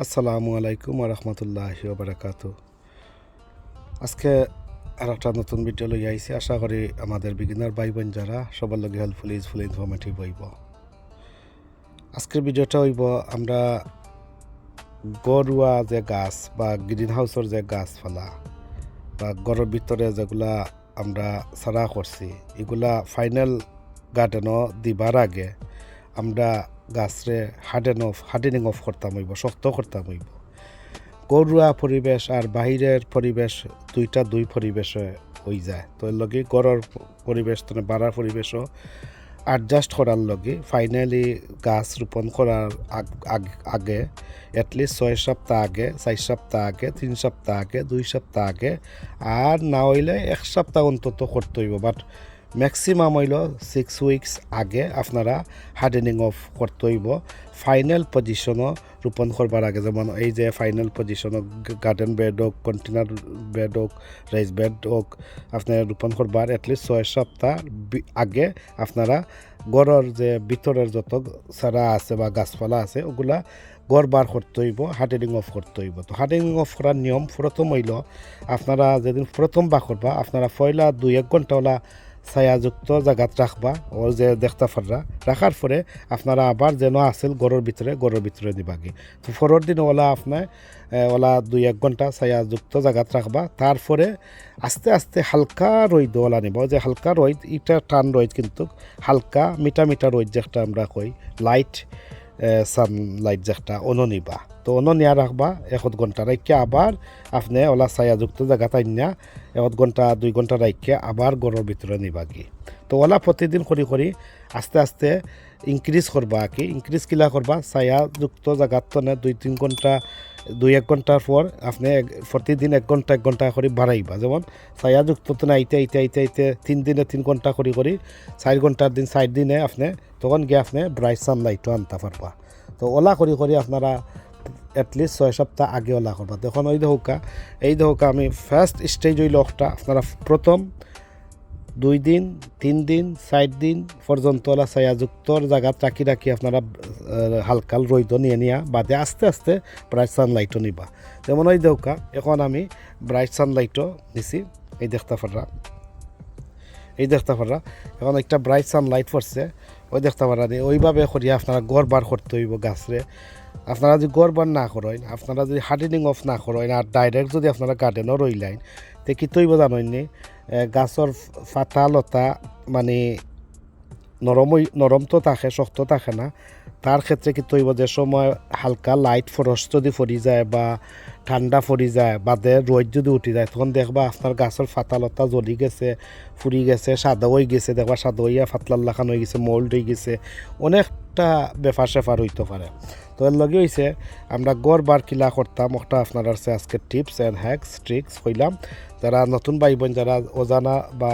আসসালামু আলাইকুম ওয়া রাহমাতুল্লাহি ওয়া বারাকাতুহু। আজকে আর একটা নতুন ভিডিও লই আইছি। আশা করি আমাদের বিগিনার ভাই বোন যারা সবার লগে হেল্পফুল ইউজফুল ইনফরমেটিভ হইব। আজকের ভিডিওটা হইব আমরা গরুয়া যে গাছ বা গ্রিন হাউসের যে গাছপালা বা ঘরের ভিতরে যেগুলা আমরা সারা করছি এগুলা ফাইনাল গার্ডেনও দিবার আগে আমরা গাছরে হার্ডেনিং অফ করতাম হইব, শক্ত করতাম হইব। ঘরোয়া পরিবেশ আর বাহিরের পরিবেশ দুই পরিবেশে হয়ে যায়। তো এর লগে ঘরের পরিবেশ তো বাড়ার পরিবেশও অ্যাডজাস্ট করার লগে ফাইনালি গাছ রোপণ করার আগে অ্যাটলিস্ট 6 সপ্তাহ আগে, 4 সপ্তাহ আগে, 3 সপ্তাহ আগে, 2 সপ্তাহ আগে, আর না হইলে 1 সপ্তাহ অন্তত করতে হইব। বাট ম্যাক্সিমাম হইল 6 উইকস আগে আপনারা হার্ডেনিং অফ করতে হইব ফাইনাল পজিশনও রোপণ করবার আগে। যেমন এই যে ফাইনাল পজিশনও গার্ডেন বেড হোক, কন্টেনার বেড হোক, রাইস বেড হোক, আপনারা রোপণ করবার অ্যাটলিস্ট 6 সপ্তাহ আগে আপনারা গড়ের যে ভিতরের যত চারা আছে বা গাছপালা আছে ওগুলা গড় বার করতে হইব, হার্ডেনিং অফ করতে হইব। তো হার্ডেনিং অফ করার নিয়ম প্রথম হইল আপনারা যেদিন প্রথম বা করবা আপনারা পয়লা 2-1 ঘন্টা ওলা ছায়াযুক্ত জায়গাত রাখবা, ও যে দেখতে পাররা রাখার পরে আপনারা আবার যেন আসেল গড়ের ভিতরে দিবাগে। তো পরের দিন আপনার 2-1 ঘন্টা ছায়াযুক্ত জায়গাত রাখবা। তারপরে আস্তে আস্তে হালকা রোদ ওলা নিব, যে হালকা রোদ এটা টান রোদ কিন্তু হালকা মিটা রোদ যেটা আমরা কই লাইট সানলাইট যেটা নিবা। তো নিয়া রাখবা 1 ঘন্টা রাখে আবার আপনি ওলা ছায়াযুক্ত জায়গা তাইনা 1 ঘন্টা 2 ঘন্টা রাখে আবার ঘরের ভিতরে নিবাগি। তো ওলা প্রতিদিন করি আস্তে আস্তে ইনক্রিজ করবা কি ইনক্রিজ কিলা করবা ছায়াযুক্ত জায়গার তো 2-3 ঘন্টা 2-1 ঘন্টার পর আপনি প্রতিদিন 1 ঘন্টা করে বাড়াইবা। যেমন ছায়াযুক্ত তো না আইতে 3 দিনে 3 ঘন্টা করে 4 ঘন্টার দিন 4 দিনে আপনি তখন গিয়ে আপনি ব্রাইট সানলাইটও আনতে পারবা। তো ওলা করি আপনারা অ্যাটলিস্ট 6 সপ্তাহ আগে ওলা করবা। তখন এই দৌকা আমি ফার্স্ট স্টেজ হইল একটা আপনারা প্রথম 2 দিন 3 দিন 4 দিন পর্যন্ত ওলা ছায়াযুক্ত জায়গাত রাখি আপনারা হালকা রোদ নিয়ে বাদে আস্তে আস্তে ব্রাইট সানলাইটও নিবা। যেমন ওই দৌকা এখন আমি ব্রাইট সানলাইটও নিছি, এই দেখতে পাররা এখন একটা ব্রাইট সানলাইট পড়ছে, ওই দেখতে পারা ওইভাবে করিয়া আপনারা গড় বার করতে হইব গাছরে। আপনারা যদি গড় বার না করেন, আপনারা যদি হার্ডেনিং অফ না করেন আর ডাইরেক্ট যদি আপনারা গার্ডেনও রইলেন তে কি তৈব জানেননি গাছর ফাতা লতা মানে নরম তো থাকে, শক্ত থাকে না। তার ক্ষেত্রে কি তৈব যে সময় হালকা লাইট ফরস্ট যদি পড়ি যায় বা ঠান্ডা পড়ি যায় বাদে রোদ যদি উঠি যায় তখন দেখবা আপনার গাছের ফাতালতা জ্বলি গেছে, ফুরি গেছে, সাদা হয়ে গেছে, দেখবা সাদা হইয়া ফাতলার লাখান হয়ে গেছে, মোল্ড হয়ে গেছে, অনেকটা ব্যাপার হইতে পারে। তো এর লগে হয়েছে আমরা গড় বার কিলা করতাম ওটা আপনার আছে আজকে টিপস অ্যান্ড হ্যাকস ট্রিক্স হইলাম। যারা নতুন ভাই বোন যারা অজানা বা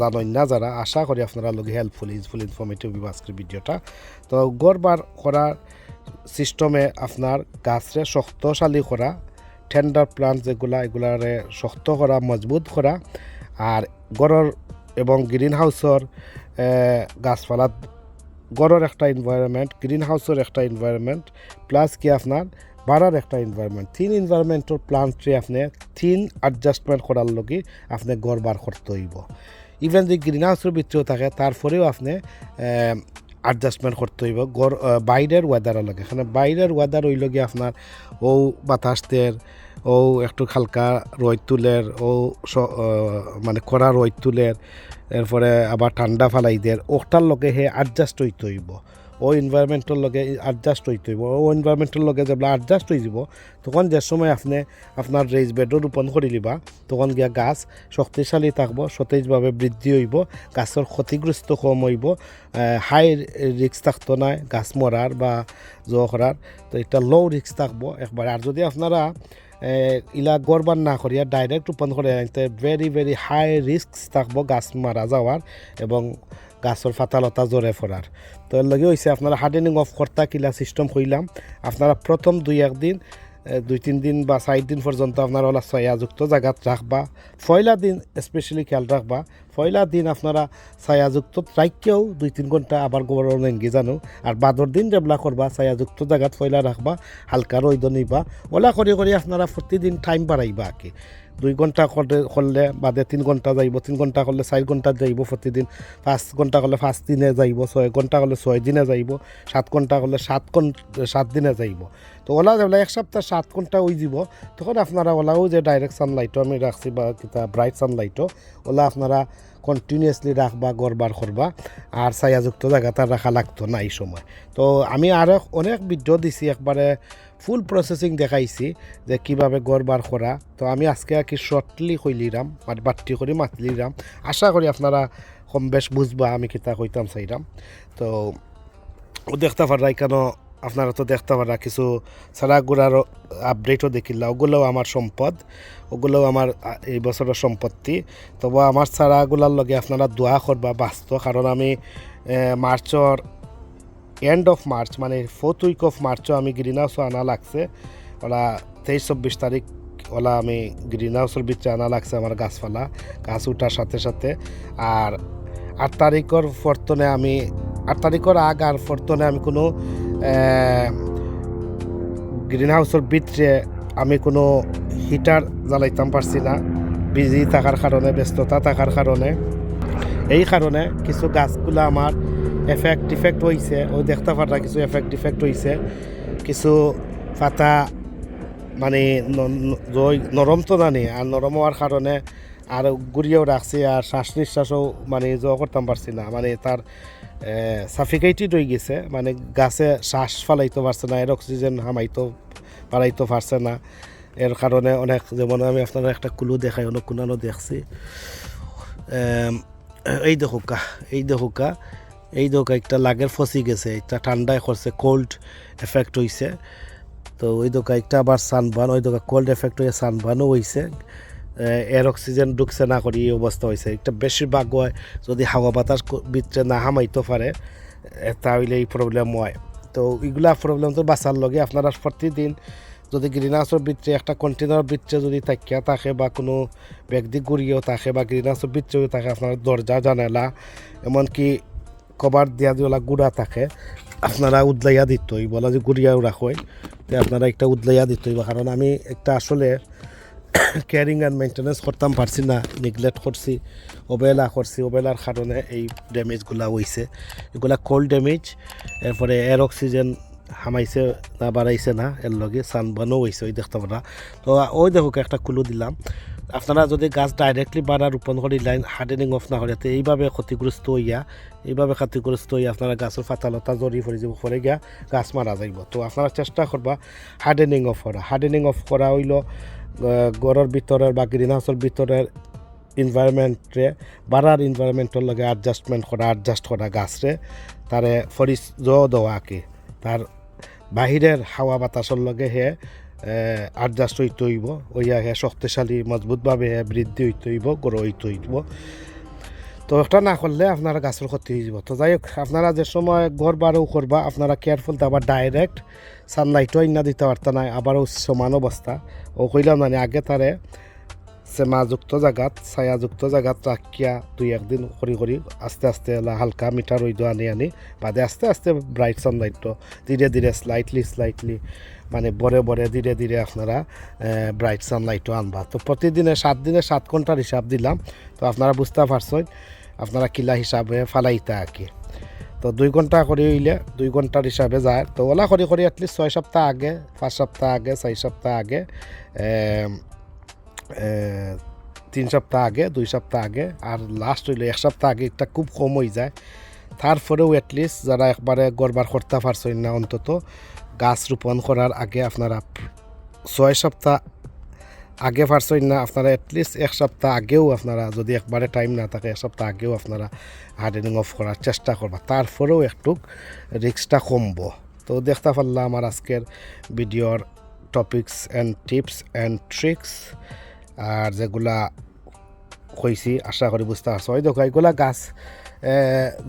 জানেন না যারা, আশা করি আপনারা লগে হেল্পফুল ইউজফুল ইনফরমেটিভ আজকের ভিডিওটা। তো গড় বার করার সিস্টেমে আপনার গাছরে শক্তশালী করা, টেন্ডার প্লান্ট যেগুলা এগুলারে শক্ত করা, মজবুত করা, আর গড়ের এবং গ্রিন হাউসের গাছপালা গড়ের একটা এনভায়রনমেন্ট, গ্রিন হাউসের একটা এনভায়রনমেন্ট, প্লাস কি আপনার বাড়ার একটা এনভায়রনমেন্ট, 3 এনভায়রনমেন্টের প্লান্টে আপনি 3 অ্যাডজাস্টমেন্ট করার লগে আপনি গড় বার করতে হইব। ইভেন যদি গ্রিন হাউসের ভিতরেও থাকে তারপরেও আপনি অ্যাডজাস্টমেন্ট করতে হইব গড় বাইরের ওয়েদারের লগে। এখানে বাইরের ওয়েদার হইল গিয়ে আপনার বাতাসের একটু হালকা রোদ তুলের মানে কড়া রোদ তুলের, এরপরে আবার ঠান্ডা ফালাইদের ওটার লগে অ্যাডজাস্ট হইতে হইব, এনভায়রনমেন্টের লগে অ্যাডজাস্ট হইতে হইব। এনভায়রনমেন্টের লগে যেগুলো অ্যাডজাস্ট হয়ে যাব তখন যে সময় আপনি আপনার রেইজ বেডও রোপণ করে লিবা তখন গিয়া গাছ শক্তিশালী থাকবো, সতেজভাবে বৃদ্ধি হইব, গাছের ক্ষতিগ্রস্ত কম হইব, হাই রিস্ক থাকতো না গাছ মরার বা করার। তো এটা লো রিস্ক থাকবো একবার। আর যদি আপনারা ইলা গড়বার না করিয়া ডাইরেক্ট রোপণ করে আনতে ভেরি হাই রিস্ক থাকবো গাছ মারা যাওয়ার এবং গাছের ফাতালতা জোরে পড়ার। তো এর লগে হয়েছে আপনারা হার্ডেনিং অফ কর্তা কিলা সিস্টেম কইলাম। আপনারা প্রথম 2-1 দিন 2-3 দিন বা 4 দিন পর্যন্ত আপনারা ওলা ছায়াযুক্ত জায়গাত রাখবা। পয়লা দিন স্পেশালি খেয়াল রাখবা, পয়লা দিন আপনারা ছায়াযুক্ত রাখকেও 2-3 ঘন্টা আবার গোবর নেঙ্গি জানো। আর বাদর দিন যেগুলা করবা ছায়াযুক্ত জায়গাত পয়লা রাখবা, হালকা রইদ নিবা, ওলা করে করে আপনারা প্রতিদিন টাইম বাড়াইবা আর কি। 2 ঘন্টা করলে বাদে 3 ঘন্টা যাইব, 3 ঘন্টা করলে 4 ঘন্টা যাইব প্রতিদিন, 5 ঘন্টা করলে 5 দিনে যাইব, 6 ঘন্টা করলে 6 দিনে যাইব, 7 ঘন্টা করলে 7 দিনে যাইব। তো ওলা যেগুলো 1 সপ্তাহ 7 ঘন্টা ওই যাব, তখন আপনারা ওলাও যে ডাইরেক্ট সানলাইটও আমি রাখছি বা কিতা ব্রাইট সানলাইটও ওলা আপনারা কন্টিনিউয়াসলি রাখবা, গড়বার করবা। আর ছায়াযুক্ত জায়গাটা রাখা লাগতো না এই সময়। তো আমি আরও অনেক ভিডিও দিছি, একবারে ফুল প্রসেসিং দেখাইছি যে কীভাবে গড়বার করা। তো আমি আজকে আর কি শর্টলি কইলিরাম, মানে বাট্টি করে মাতলিরাম। আশা করি আপনারা কম বেশ বুঝবা আমি কিতা কইতাম চাইরাম। তো দেখতে পারাই কেন, আপনারা তো দেখতে পারা কিছু সারা গুড়ার আপডেটও দেখিলা, ওগুলোও আমার সম্পদ, ওগুলোও আমার এই বছরের সম্পত্তি। তবে আমার সারাগুলার লগে আপনারা দোয়া করবা বাঁচত, কারণ আমি মার্চর এন্ড অফ মার্চ মানে 4th উইক অফ মার্চও আমি গ্রিন হাউসও আনা লাগছে। ওলা 23-24 তারিখ ওলা আমি গ্রিন হাউসের ভিতরে আনা লাগছে আমার গাছপালা, গাছ উঠার সাথে সাথে। আর 8 তারিখের ফর্তনে আমি 8 তারিখের আগ আর ফর্তনে আমি কোনো গ্রিন হাউসের ভিতরে আমি কোনো হিটার জ্বালাইতাম পারছি না, বিজি থাকার কারণে, ব্যস্ততা থাকার কারণে। এই কারণে কিছু গাছগুলো আমার ডিফেক্ট হয়েছে, ওই দেখতে পারা কিছু ডিফেক্ট হয়েছে, কিছু পাতা মানে নরম তো জানি, আর নরম হওয়ার কারণে আর গুড়িয়েও রাখছি, আর শ্বাস নিঃশ্বাসও মানে জোয়া করতাম পারছি না, মানে তার সাফিকেটেড হয়ে গেছে, মানে গাছে শ্বাস ফালাইতে পারছে না, এর অক্সিজেন হামাইতে পারাইতে পারছে না। এর কারণে অনেক, যেমন আমি আপনারা একটা কুলু দেখাই, অনেক কুনানো দেখছি, এই দেখুকা একটা লাগের ফসি গেছে, একটা ঠান্ডায় করছে, কোল্ড এফেক্ট হয়েছে। তো ওই দোকা একটা আবার সানবার্ন, ওই দোকা কোল্ড এফেক্ট হয়ে সানবার্নও হয়েছে, এর অক্সিজেন ঢুকছে না করি এই অবস্থা হয়েছে। একটা বেশিরভাগ হয় যদি হাওয়া বাতাস ভিতরে না হামাইতে পারে তাহলে এই প্রবলেম হয়। তো এইগুলা প্রবলেম তো বাঁচার লগে আপনারা প্রতিদিন যদি গ্রিন হাউসের ভিতরে একটা কন্টেনার ভিতরে যদি তাকিয়া থাকে বা কোনো ব্যক্তি গুড়িয়েও থাকে বা গ্রিন হাউসের ভিতরেও থাকে, আপনার দরজা জানালা এমনকি কভার দিয়া যেগুলা গুঁড়া থাকে আপনারা উদলাইয়া দিতই, বলা যে গুড়িয়াও রাখোই, তো আপনারা একটা উদলাইয়া দিতই। কারণ আমি একটা আসলে কেয়ারিং অ্যান্ড মেনটেন্যান্স করতাম পারছি না, নেগলেক্ট করছি, অবেলার কারণে এই ড্যামেজগুলা হয়েছে। এগুলা কোল্ড ড্যামেজ, এরপরে এর অক্সিজেন হামাইছে না বাড়াইছে না, এর লগে সানবানও হয়েছে, ওই দেখতে পারা। তো ওই দেখুক একটা কুলু দিলাম। আপনারা যদি গাছ ডাইরেক্টলি বাড়া রোপণ করি লাইন হার্ডেনিং অফ না করে, এইভাবে ক্ষতিগ্রস্ত হইয়া আপনারা গাছের ফাতালতা জড়ি পড়ে যাব, পরে গিয়া গাছ মারা যাইব। তো আপনারা চেষ্টা করবা হার্ডেনিং অফ করা হইল ঘরের ভিতরের বা গ্রিন হাউসের ভিতরের এনভায়রনমেন্টে বাড়ার এনভায়রনমেন্টের লগে অ্যাডজাস্ট করা গাছরে, তারে ফরিস দেওয়া কি তার বাহিরের হাওয়া বাতাসের লগে হে অ্যাডজাস্ট হইতে হইব, ওইয়া হে শক্তিশালী মজবুতভাবে হে বৃদ্ধি হইতে হইব, গড় হইতে হইব। তো একটা না করলে আপনারা গাছের ক্ষতি হয়ে যাব। তো যাই হোক, আপনারা যে সময় ঘর বারও করবা আপনারা কেয়ারফুল, তো আবার ডাইরেক্ট সানলাইটও ইন্না দিতে পারত না, আবারও সমান অবস্থা ও কইলাম মানে আগে তারে ছায়াযুক্ত জায়গাত রাখিয়া 2-1 দিন করি আস্তে আস্তে হালকা মিটার রইদ আনি বাদে আস্তে আস্তে ব্রাইট সানলাইট ধীরে ধীরে স্লাইটলি মানে বরে ধীরে আপনারা ব্রাইট সানলাইটও আনবা। তো প্রতিদিনে 7 দিনে 7 ঘন্টার হিসাব দিলাম, তো আপনারা বুঝতে পারছেন আপনারা কিলা হিসাবে ফালাইতা আর কি। তো 2 ঘন্টা করে হইলে 2 ঘন্টার হিসাবে যায়। তো ওলা করি অ্যাটলিস্ট 6 সপ্তাহ আগে, 5 সপ্তাহ আগে, 4 সপ্তাহ আগে, 3 সপ্তাহ আগে, 2 সপ্তাহ আগে, আর লাস্ট হইলে 1 সপ্তাহ আগে একটা খুব কম হয়ে যায়। তারপরেও অ্যাটলিস্ট যারা একবারে গড়বার করতে পারছেন না, অন্তত গাছ রোপণ করার আগে আপনারা 6 সপ্তাহ আগে পারছেন না, আপনারা অ্যাটলিস্ট 1 সপ্তাহ আগেও আপনারা যদি একবারে টাইম না থাকে 1 সপ্তাহ আগেও আপনারা হার্ডেনিং অফ করার চেষ্টা করবা, তারপরেও একটু রিস্কটা কমবো। তো দেখতে পারলাম আমার আজকের ভিডিওর topics and tips and tricks, আর যেগুলা কইছি আশা করি বুঝতে পারছো। ওই দেখো এগুলা গাছ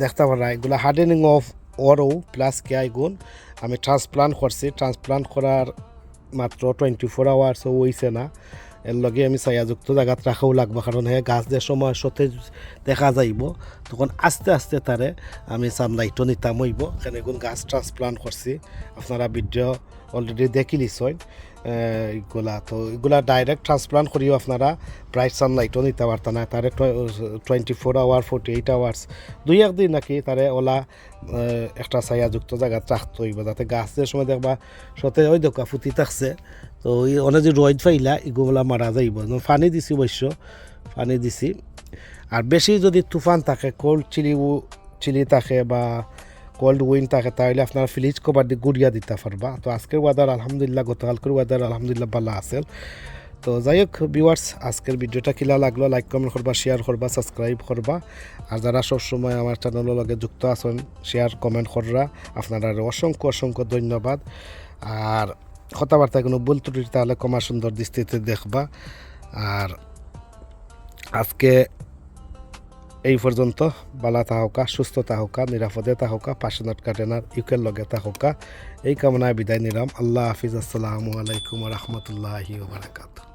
দেখতে পারা, এগুলা হার্ডেনিং অফ ওরও প্লাস কে গুণ আমি ট্রান্সপ্লান্ট করছি। ট্রান্সপ্লান্ট করার মাত্র 24 আওয়ার্সও হইছে না, এর লগে আমি ছায়াযুক্ত জায়গাত রাখাও লাগবো, কারণ হ্যাঁ গাছ যে সময় সতেজ দেখা যাইব তখন আস্তে আস্তে তারে আমি সানলাইটও নিতাম হইব। এখানে এখন গাছ ট্রান্সপ্লান্ট করছি, আপনারা ভিডিও অলরেডি দেখি লিছইন এগুলা। তো এগুলা ডাইরেক্ট ট্রান্সপ্লান্ট করিও আপনারা ব্রাইট সানলাইটও নিতে পারত না, তারে 24 আওয়ার 48 আওয়ার্স 2-1 দিন নাকি তারে ওলা একটা ছায়াযুক্ত জায়গাত রাখতে হইব, যাতে গাছের সময় দেখবা সতেজ ওই দোকা ফুটি থাকছে, তো ওই অনেক যে রোদ ফাইলা এগুলা মারা যাইব। পানি দিছি অবশ্য, পানি দিছি। আর বেশি যদি তুফান থাকে, কোল্ড চিলি থাকে বা কোল্ড উইন্ড থাকে, তাহলে আপনারা ফ্রিজ কভার দিয়ে গুড়িয়া দিতে পারবা। তো আজকের ওয়েদার আলহামদুলিল্লাহ, গতকালকের ওয়েদার আলহামদুলিল্লাহ ভালো আছে। তো যাই হোক ভিউয়ার্স, আজকের ভিডিওটা কিলা লাগলো লাইক কমেন্ট করবা, শেয়ার করবা, সাবস্ক্রাইব করবা। আর যারা সবসময় আমার চ্যানেলের লগে যুক্ত আছেন শেয়ার কমেন্ট কররা, আপনারা অসংখ্য অসংখ্য ধন্যবাদ। আর কথাবার্তায় কোনো ভুল ত্রুটি তাহলে কমা সুন্দর দৃষ্টিতে দেখবা। আর আজকে এই পর্যন্ত, বালা তাহকা, সুস্থ তাহকা, নিরাপদে তাহকা, পাশনাট কাটেনার ইউকের লগে তাহকা, এই কামনায় বিদায় নিলাম। আল্লাহ হাফিজ, আসসালামু আলাইকুম রহমতুল্লাহি ওয়া বারাকাতুহু।